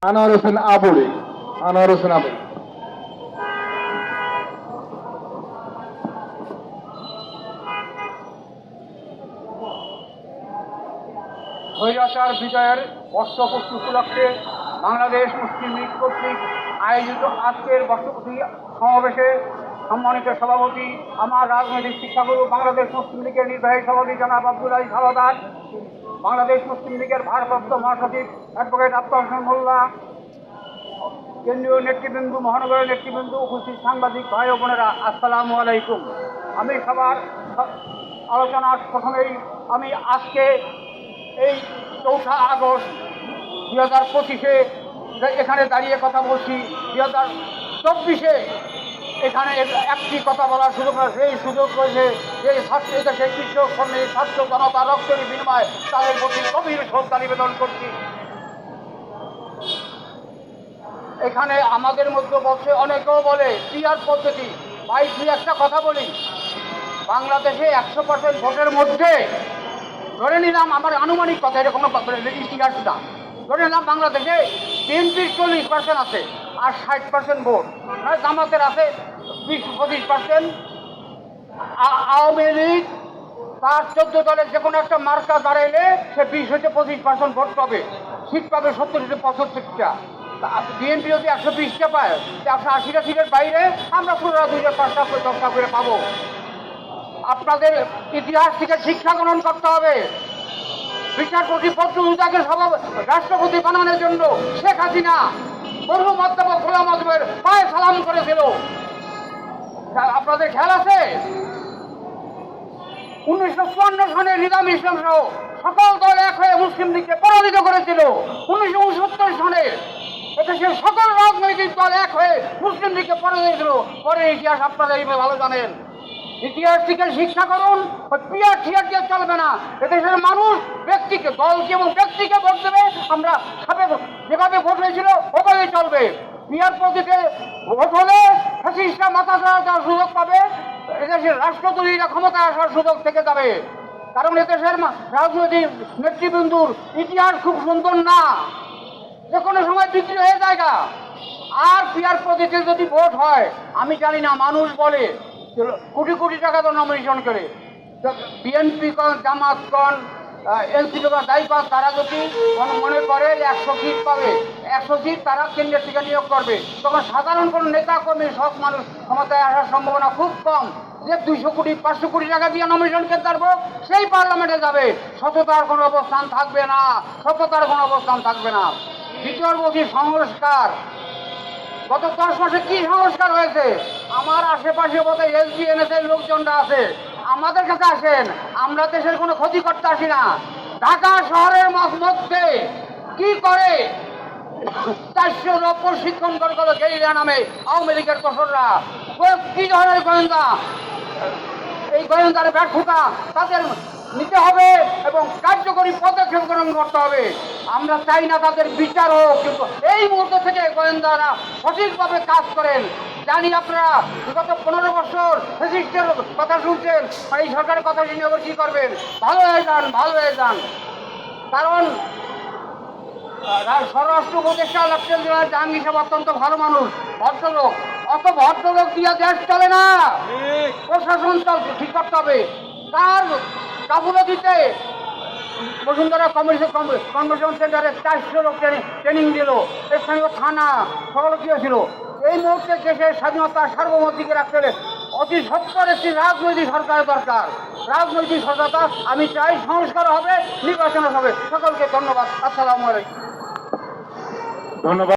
আনোয়ার হোসেন আবুরি। আনোয়ার হোসেন আবুরি। স্বৈরাচার বিজয়ের বর্ষপূর্তি উপলক্ষে বাংলাদেশ মুসলিম লীগ কর্তৃক আয়োজিত আজকের বর্ষপূর্তি সমাবেশে সম্মানিত সভাপতি, আমার রাজনৈতিক শিক্ষাগুরু, বাংলাদেশ মুসলিম লীগের নির্বাহী সভাপতি জনাব আব্দুল আজিজ হাওলাদার, বাংলাদেশ মুসলিম লীগের ভারপ্রাপ্ত মহাসচিব অ্যাডভোকেট আফতাব হোসেন মোল্লা, কেন্দ্রীয় নেতৃবৃন্দ, মহানগরের নেতৃবৃন্দ, উপস্থিত সাংবাদিক ভাই ও বোনেরা, আসসালামু আলাইকুম। আমি সবার আলোচনার প্রথমেই আমি আজকে এই 4 আগস্ট 2025-এ এখানে দাঁড়িয়ে কথা বলছি। 2024-এ এখানে একটি কথা বলার সুযোগ আছে। এই সুযোগ রয়েছে যে ছাত্র দেশে কৃষক শ্রমিক ছাত্র জনতা রক্তের বিনিময়ে তাদের প্রতি গভীর শ্রদ্ধা নিবেদন করছি। এখানে আমাদের মধ্যে বলছে, অনেকেও বলে পিআর পদ্ধতি। ভাই তুই একটা কথা বলি, বাংলাদেশে 100% ভোটের মধ্যে ধরে নিলাম, আমার আনুমানিক কথা, এটা কোনো ইতিহাস না, ধরে নিলাম বাংলাদেশে বিএনপির 40% আছে আর 60% ভোট, জামাতের আছে 20-25%, আওয়ামী লীগ তার 14 দলের যে কোনো একটা মার্কা দাঁড়াইলে সে 20-25% ভোট পাবে, সিট পাবে 70-75টা। বিএনপি যদি 120টা পায়, 180টা সিটের বাইরে আমরা পুরো 2-5টা করে পাবো। আপনাদের ইতিহাস থেকে শিক্ষা গ্রহণ করতে হবে। বিচারপতি পদ্মুজাকে রাষ্ট্রপতি বানানোর জন্য শেখ হাসিনা মরহুম অধ্যাপক গোলাম আজমের পায়ে সালাম করেছিল। আপনাদের খেয়াল আছে? 1954 সালে নিজাম ইসলাম সহ সকল দল এক হয়ে মুসলিম লীগকে পরাজিত করেছিল। 1969 সালে এদেশের সকল রাজনৈতিক দল এক হয়ে মুসলিম লীগকে পরাজিত করেছিল। পরে ইতিহাস আপনারা এইভাবে ভালো জানেন। ইতিহাস থেকে শিক্ষা করুন, পিয়ার টিয়ার দিয়ে চলবে না। এদেশের মানুষ ব্যক্তিকে, দলকে এবং ব্যক্তিকে ভোট দেবে। আমরা যেভাবে ভোট হয়েছিল ওভাবেই চলবে। পিয়ার পদ্ধতিতে ভোট হলে ফ্যাসিস্টরা মাথা চাড়ার সুযোগ পাবে, এদেশের রাষ্ট্রদলীয়রা ক্ষমতায় আসার সুযোগ থেকে যাবে। কারণ এদেশের রাজনৈতিক নেতৃবৃন্দুর ইতিহাস খুব সুন্দর না, যে কোনো সময় বিক্রি হয়ে যায়। আর পিয়ার পদ্ধতিতে যদি ভোট হয়, আমি জানি না, মানুষ বলে কোটি কোটি টাকা তো নমিনেশন করে, বিএনপি কন, জামাত কন, এনসিপি কন, যাই কন, তারা যদি মনে করে 100 সিট পাবে, 100 সিট তারা কেন্দ্রের থেকে নিয়োগ করবে, তখন সাধারণ কোনো নেতা কর্মী সব মানুষ ক্ষমতায় আসার সম্ভাবনা খুব কম। যে 200 কোটি 500 কোটি টাকা দিয়ে নমিনেশন কেন্দ্র থাকবো, সেই পার্লামেন্টে যাবে। সততার কোনো অবস্থান থাকবে না, সততার কোনো অবস্থান থাকবে না। দ্বিতীয় বলছি সংস্কার। গত 10 মাসে কি সংস্কার হয়েছে? আমার আশেপাশে বোধহয় এসডিএনএসের লোকজনরা আছে, আমাদের কাছে আসেন, আমরা দেশের কোনো ক্ষতি করতে আসি না। ঢাকা শহরের মধ্যে কি করে 400 লোক প্রশিক্ষণ করে গেরিলা নামে আওয়ামী লীগের দোসররা, কি ধরনের গোয়েন্দা, এই গোয়েন্দার ব্যর্থতা তাদের নিতে হবে এবং কার্যকরী পদক্ষেপ গ্রহণ করতে হবে। আমরা চাই না তাদের বিচার হোক, কিন্তু এই মুহূর্ত থেকে গোয়েন্দারা সঠিকভাবে কাজ করেন। জানি আপনারা বিগত 15 বছর ফ্যাসিস্টের কথা শুনছেন, এই সরকারের কথা শুনে আবার কী করবেন? ভালো হয়ে যান, ভালো হয়ে যান। কারণ স্বরাষ্ট্র উপদেষ্টা লেফটেন্যান্ট জেনারেল জাহাঙ্গীর সাহেব অত্যন্ত ভালো মানুষ, ভদ্রলোক। অত ভদ্রলোক দিয়ে দেশ চলে না, প্রশাসন ঠিক করতে হবে। তার গাফিলতিতে বসুন্ধরা কনভেনশন সেন্টারে 400 লোক ট্রেনিং দিল, স্থানীয় থানা সকল কি হয়েছিল। এই মুহূর্তে দেশের স্বাধীনতা সার্বভৌমত্বকে রাখতে হলে অতি সত্তর একটি রাজনৈতিক সরকারের দরকার। রাজনৈতিক সরকারটা আমি চাই সংস্কার হবে, নির্বাচন হবে। সকলকে ধন্যবাদ। আসসালামু আলাইকুম। ধন্যবাদ।